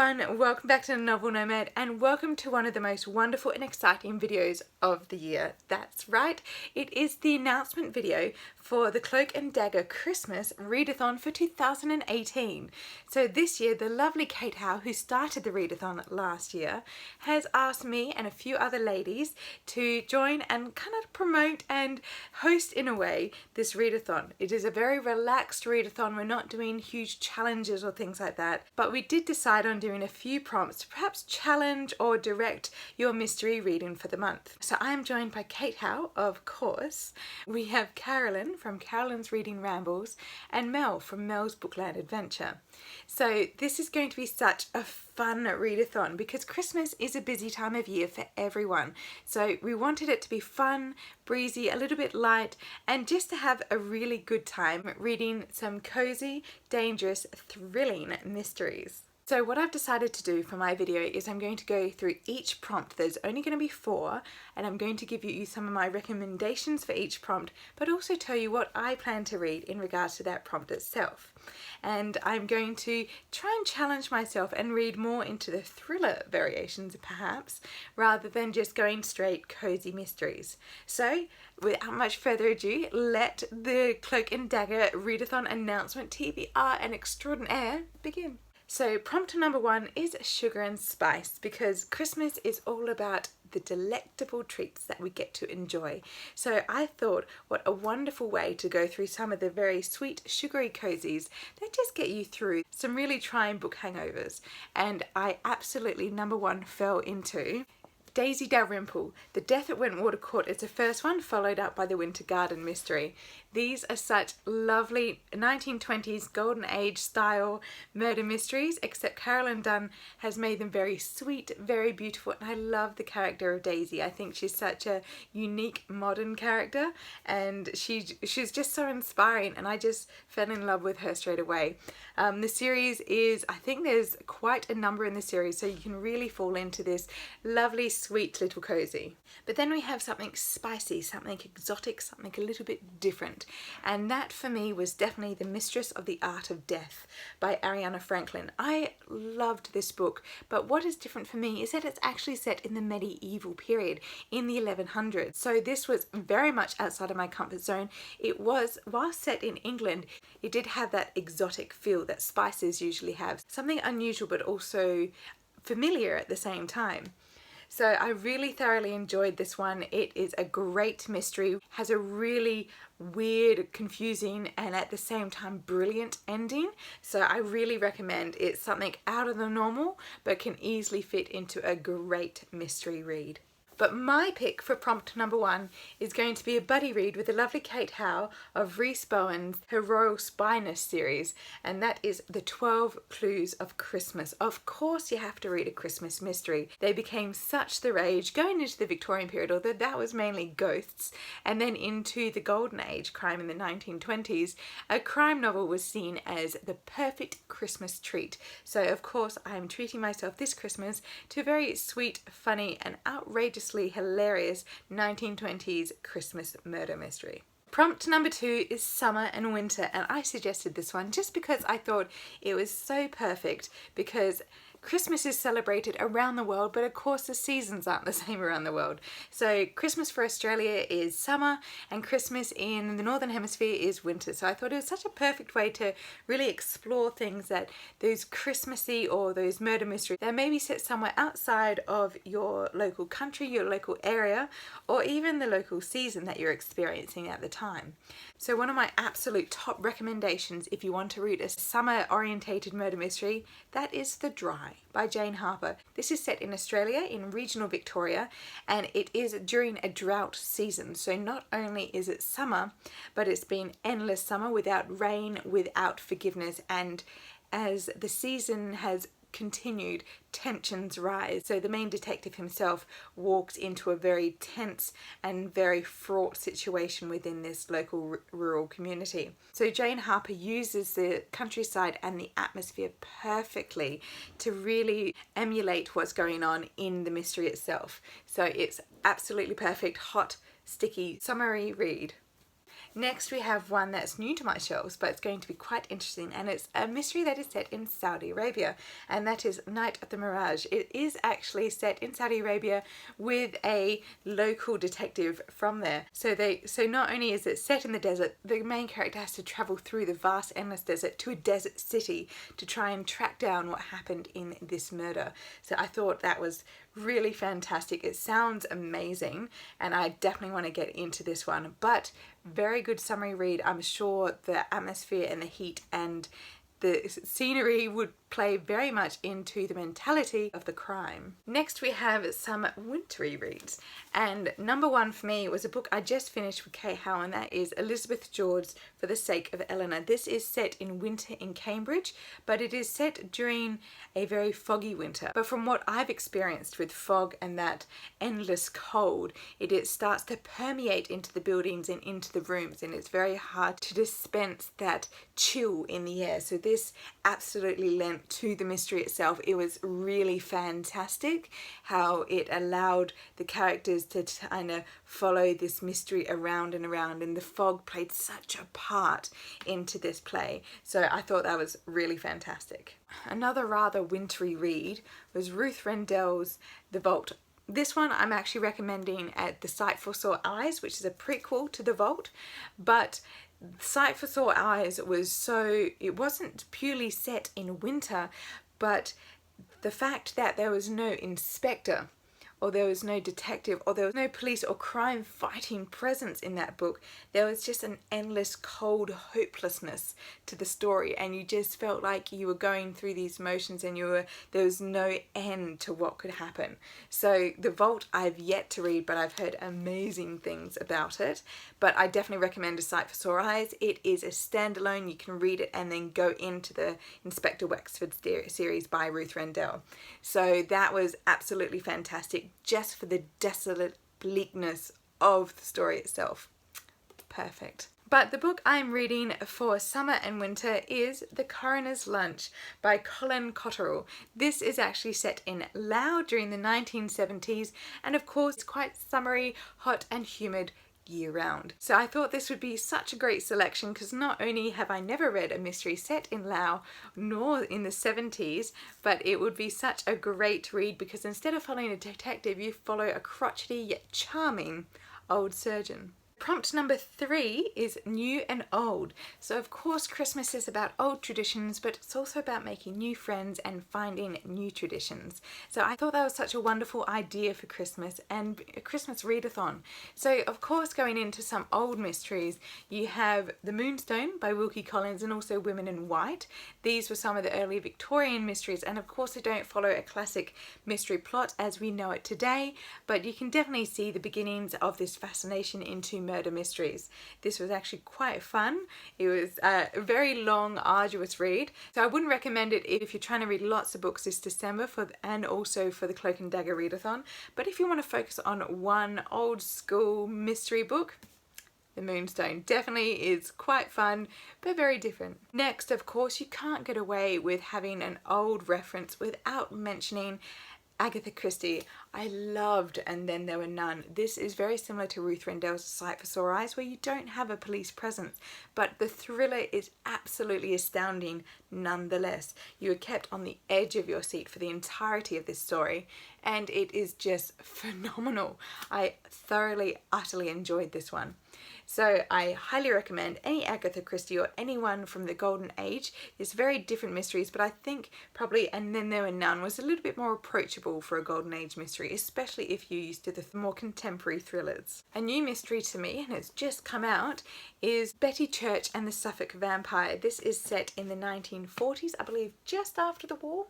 everyone, welcome back to the Novel Nomad and welcome to one of the most wonderful and exciting videos of the year. That's right, it is the announcement video for the Cloak and Dagger Christmas Readathon for 2018. So this year the lovely Kate Howe, who started the Readathon last year, has asked me and a few other ladies to join and kind of promote and host in a way this Readathon. It is a very relaxed Readathon. We're not doing huge challenges or things like that, but we did decide on doing a few prompts to perhaps challenge or direct your mystery reading for the month. So I am joined by Kate Howe, of course. We have Carolyn from Carolyn's Reading Rambles and Mel from Mel's Bookland Adventure. So this is going to be such a fun readathon because Christmas is a busy time of year for everyone. So we wanted it to be fun, breezy, a little bit light, and just to have a really good time reading some cozy, dangerous, thrilling mysteries. So what I've decided to do for my video is I'm going to go through each prompt. There's only going to be 4, and I'm going to give you some of my recommendations for each prompt, but also tell you what I plan to read in regards to that prompt itself. And I'm going to try and challenge myself and read more into the thriller variations perhaps, rather than just going straight cozy mysteries. So without much further ado, let the Cloak and Dagger Readathon announcement TBR and extraordinaire begin. So prompt number 1 is sugar and spice, because Christmas is all about the delectable treats that we get to enjoy. So I thought, what a wonderful way to go through some of the very sweet sugary cozies that just get you through some really trying book hangovers. And I absolutely, number 1, fell into Daisy Dalrymple. The Death at Wentwater Court is the first one, followed up by the Winter Garden mystery. These are such lovely 1920s golden age style murder mysteries, except Carolyn Dunn has made them very sweet, very beautiful, and I love the character of Daisy. I think she's such a unique modern character, and she's just so inspiring, and I just fell in love with her straight away. The series is, I think there's quite a number in the series, so you can really fall into this lovely sweet little cozy. But then we have something spicy, something exotic, something a little bit different, and that for me was definitely The Mistress of the Art of Death by Ariana Franklin. I loved this book, but what is different for me is that it's actually set in the medieval period in the 1100s. So this was very much outside of my comfort zone. It was, while set in England, it did have that exotic feel that spices usually have, something unusual but also familiar at the same time. So I really thoroughly enjoyed this one. It is a great mystery, has a really weird, confusing, and at the same time brilliant ending. So I really recommend. It's something out of the normal, but can easily fit into a great mystery read. But my pick for prompt number 1 is going to be a buddy read with the lovely Kate Howe of Rhys Bowen's Her Royal Spyness series, and that is The 12 Clues of Christmas. Of course you have to read a Christmas mystery. They became such the rage going into the Victorian period, although that was mainly ghosts, and then into the Golden Age, crime in the 1920s. A crime novel was seen as the perfect Christmas treat. So of course I'm treating myself this Christmas to a very sweet, funny, and outrageous hilarious 1920s Christmas murder mystery. Prompt number 2 is summer and winter, and I suggested this one just because I thought it was so perfect, because Christmas is celebrated around the world, but of course the seasons aren't the same around the world. So Christmas for Australia is summer, and Christmas in the Northern Hemisphere is winter. So I thought it was such a perfect way to really explore things that those Christmassy or those murder mysteries that may be set somewhere outside of your local country, your local area, or even the local season that you're experiencing at the time. So one of my absolute top recommendations if you want to read a summer orientated murder mystery, that is The Dry by Jane Harper. This is set in Australia in regional Victoria, and it is during a drought season. So not only is it summer, but it's been endless summer without rain, without forgiveness, and as the season has continued, tensions rise. So the main detective himself walks into a very tense and very fraught situation within this local rural community. So Jane Harper uses the countryside and the atmosphere perfectly to really emulate what's going on in the mystery itself. So it's absolutely perfect, hot, sticky, summery read. Next we have one that's new to my shelves, but it's going to be quite interesting, and it's a mystery that is set in Saudi Arabia, and that is Night of the Mirage. It is actually set in Saudi Arabia with a local detective from there. So not only is it set in the desert, the main character has to travel through the vast endless desert to a desert city to try and track down what happened in this murder. So I thought that was really fantastic. It sounds amazing, and I definitely want to get into this one, but very good summary read. I'm sure the atmosphere and the heat and the scenery would play very much into the mentality of the crime. Next we have some wintry reads, and number one for me was a book I just finished with Kate Howe, and that is Elizabeth George's For the Sake of Eleanor. This is set in winter in Cambridge, but it is set during a very foggy winter. But from what I've experienced with fog and that endless cold, it starts to permeate into the buildings and into the rooms, and it's very hard to dispense that chill in the air. So this absolutely lent to the mystery itself. It was really fantastic how it allowed the characters to kind of follow this mystery around and around, and the fog played such a part into this play. So I thought that was really fantastic. Another rather wintry read was Ruth Rendell's The Vault. This one I'm actually recommending at The Sight for Sore Eyes, which is a prequel to The Vault, but Sight for Sore Eyes it wasn't purely set in winter, but the fact that there was no inspector, or there was no detective, or there was no police or crime fighting presence in that book. There was just an endless cold hopelessness to the story, and you just felt like you were going through these motions, and there was no end to what could happen. So The Vault I've yet to read, but I've heard amazing things about it. But I definitely recommend A Sight for Sore Eyes. It is a standalone. You can read it and then go into the Inspector Wexford series by Ruth Rendell. So that was absolutely fantastic, just for the desolate bleakness of the story itself. Perfect. But the book I'm reading for summer and winter is The Coroner's Lunch by Colin Cotterill. This is actually set in Laos during the 1970s, and of course it's quite summery, hot and humid year-round. So I thought this would be such a great selection, because not only have I never read a mystery set in Laos nor in the 70s, but it would be such a great read, because instead of following a detective, you follow a crotchety yet charming old surgeon. Prompt number 3 is new and old. So of course Christmas is about old traditions, but it's also about making new friends and finding new traditions. So I thought that was such a wonderful idea for Christmas and a Christmas readathon. So of course, going into some old mysteries, you have The Moonstone by Wilkie Collins and also Women in White. These were some of the early Victorian mysteries, and of course they don't follow a classic mystery plot as we know it today, but you can definitely see the beginnings of this fascination into murder mysteries. This was actually quite fun. It was a very long, arduous read, so I wouldn't recommend it if you're trying to read lots of books this December and also for the Cloak and Dagger readathon. But if you want to focus on one old school mystery book, The Moonstone definitely is quite fun, but very different. Next, of course, you can't get away with having an old reference without mentioning Agatha Christie. I loved And Then There Were None. This is very similar to Ruth Rendell's A Sight for Sore Eyes, where you don't have a police presence, but the thriller is absolutely astounding nonetheless. You are kept on the edge of your seat for the entirety of this story, and it is just phenomenal. I thoroughly, utterly enjoyed this one. So I highly recommend any Agatha Christie or anyone from the Golden Age. There's very different mysteries, but I think probably And Then There Were None was a little bit more approachable for a Golden Age mystery, especially if you're used to the more contemporary thrillers. A new mystery to me, and it's just come out, is Betty Church and the Suffolk Vampire. This is set in the 1940s, I believe just after the war.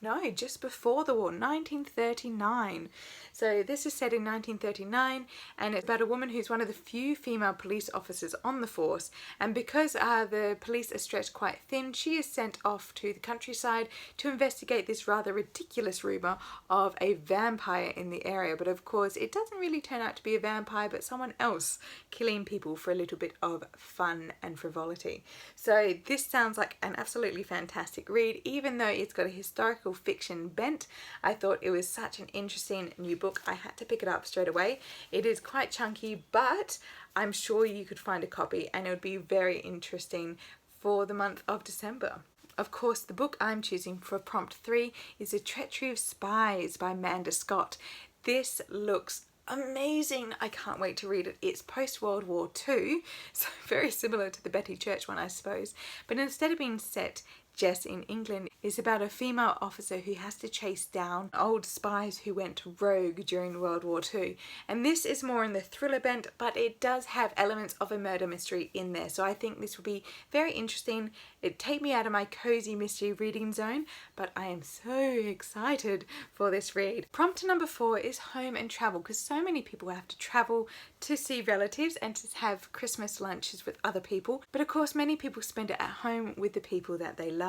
No, just before the war, 1939. So this is set in 1939, and it's about a woman who's one of the few female police officers on the force, and because the police are stretched quite thin, she is sent off to the countryside to investigate this rather ridiculous rumour of a vampire in the area. But of course it doesn't really turn out to be a vampire, but someone else killing people for a little bit of fun and frivolity. So this sounds like an absolutely fantastic read, even though it's got a historical historical fiction bent. I thought it was such an interesting new book. I had to pick it up straight away. It is quite chunky, but I'm sure you could find a copy and it would be very interesting for the month of December. Of course, the book I'm choosing for prompt 3 is The Treachery of Spies by Amanda Scott. This looks amazing. I can't wait to read it. It's post-World War II, so very similar to the Betty Church one, I suppose. But instead of being set just in England, it's about a female officer who has to chase down old spies who went rogue during World War II. And this is more in the thriller bent, but it does have elements of a murder mystery in there. So I think this will be very interesting. It'd take me out of my cozy mystery reading zone, but I am so excited for this read. Prompt number 4 is home and travel, because so many people have to travel to see relatives and to have Christmas lunches with other people. But of course, many people spend it at home with the people that they love.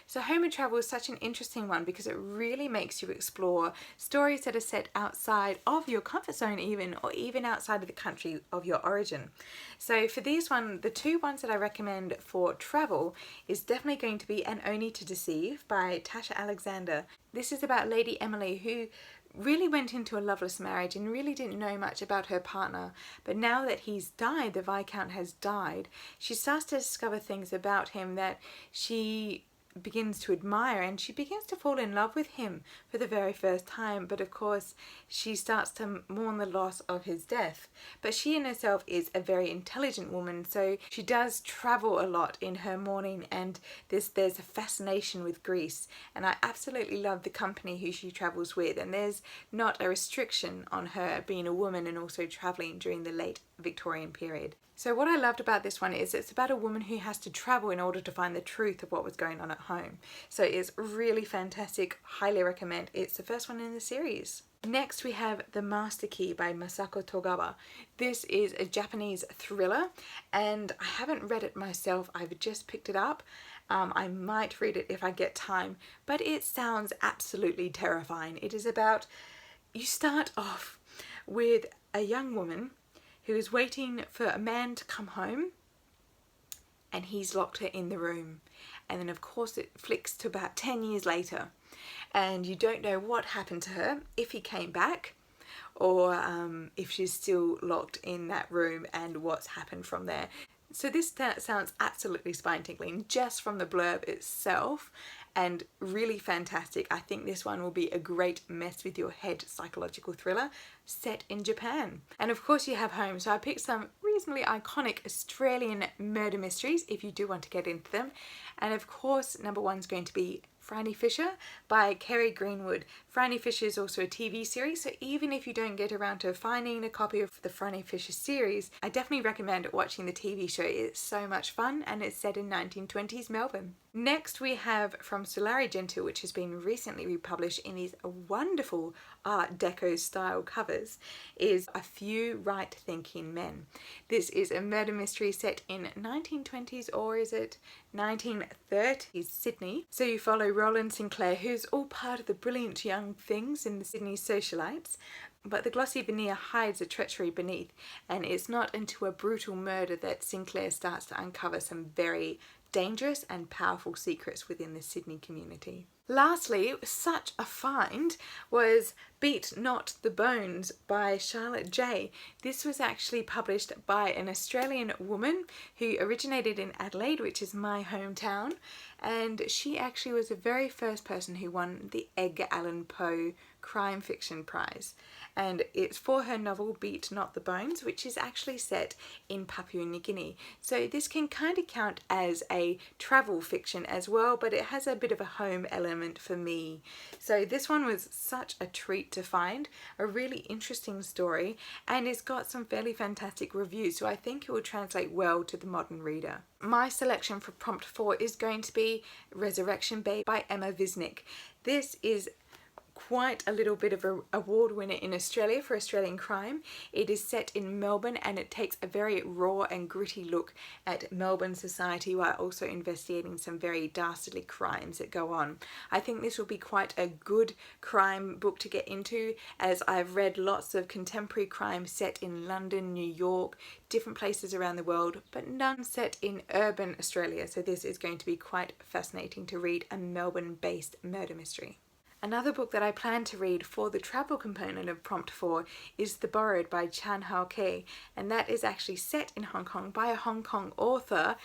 So home and travel is such an interesting one because it really makes you explore stories that are set outside of your comfort zone even, or even outside of the country of your origin. So for these the 2 ones that I recommend for travel is definitely going to be An Only to Deceive by Tasha Alexander. This is about Lady Emily, who really went into a loveless marriage and really didn't know much about her partner, but now that he's died, the Viscount has died, she starts to discover things about him that she begins to admire, and she begins to fall in love with him for the very first time. But of course she starts to mourn the loss of his death. But she in herself is a very intelligent woman, so she does travel a lot in her mourning, and there's a fascination with Greece, and I absolutely love the company who she travels with, and there's not a restriction on her being a woman and also traveling during the late Victorian period. So what I loved about this one is it's about a woman who has to travel in order to find the truth of what was going on at home. So it's really fantastic, highly recommend. It's the first one in the series. Next we have The Master Key by Masako Togawa. This is a Japanese thriller and I haven't read it myself, I've just picked it up. I might read it if I get time, but it sounds absolutely terrifying. It is about, you start off with a young woman who is waiting for a man to come home, and he's locked her in the room. And then of course it flicks to about 10 years later, and you don't know what happened to her, if he came back, or if she's still locked in that room and what's happened from there. So this sounds absolutely spine-tingling just from the blurb itself, and really fantastic. I think this one will be a great mess with your head psychological thriller set in Japan. And of course you have home, so I picked some reasonably iconic Australian murder mysteries if you do want to get into them. And of course number 1 is going to be Franny Fisher by Kerry Greenwood. Franny Fisher is also a TV series, so even if you don't get around to finding a copy of the Franny Fisher series, I definitely recommend watching the TV show. It's so much fun and it's set in 1920s Melbourne. Next we have from Solari Gentile, which has been recently republished in these wonderful Art Deco style covers, is A Few Right Thinking Men. This is a murder mystery set in 1920s, or is it 1930s Sydney. So you follow Roland Sinclair, who's all part of the brilliant young things in the Sydney socialites, but the glossy veneer hides a treachery beneath, and it's not until a brutal murder that Sinclair starts to uncover some very dangerous and powerful secrets within the Sydney community. Lastly, such a find was Beat Not the Bones by Charlotte J. This was actually published by an Australian woman who originated in Adelaide, which is my hometown, and she actually was the very first person who won the Edgar Allan Poe Crime Fiction Prize. And it's for her novel Beat Not the Bones, which is actually set in Papua New Guinea. So this can kind of count as a travel fiction as well, but it has a bit of a home element for me. So this one was such a treat to find, a really interesting story, and it's got some fairly fantastic reviews, so I think it will translate well to the modern reader. My selection for prompt 4 is going to be Resurrection Bay by Emma Visnick. This is quite a little bit of an award winner in Australia for Australian crime. It is set in Melbourne and it takes a very raw and gritty look at Melbourne society while also investigating some very dastardly crimes that go on. I think this will be quite a good crime book to get into, as I've read lots of contemporary crime set in London, New York, different places around the world, but none set in urban Australia. So this is going to be quite fascinating to read, a Melbourne-based murder mystery. Another book that I plan to read for the travel component of Prompt 4 is The Borrowed by Chan Hao Kei, and that is actually set in Hong Kong by a Hong Kong author,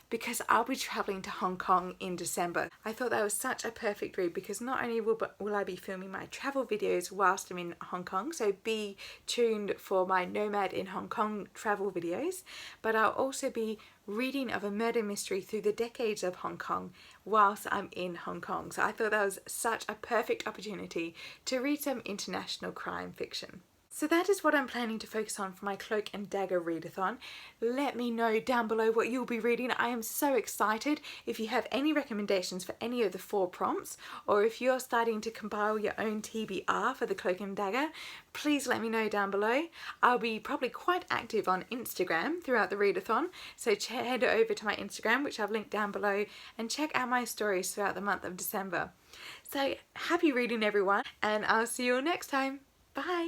because I'll be travelling to Hong Kong in December. I thought that was such a perfect read because not only will I be filming my travel videos whilst I'm in Hong Kong, so be tuned for my Nomad in Hong Kong travel videos, but I'll also be reading of a murder mystery through the decades of Hong Kong whilst I'm in Hong Kong. So I thought that was such a perfect opportunity to read some international crime fiction. So that is what I'm planning to focus on for my Cloak and Dagger readathon. Let me know down below what you'll be reading. I am so excited. If you have any recommendations for any of the 4 prompts, or if you're starting to compile your own TBR for the Cloak and Dagger, please let me know down below. I'll be probably quite active on Instagram throughout the readathon, so head over to my Instagram, which I've linked down below, and check out my stories throughout the month of December. So happy reading everyone, and I'll see you all next time. Bye!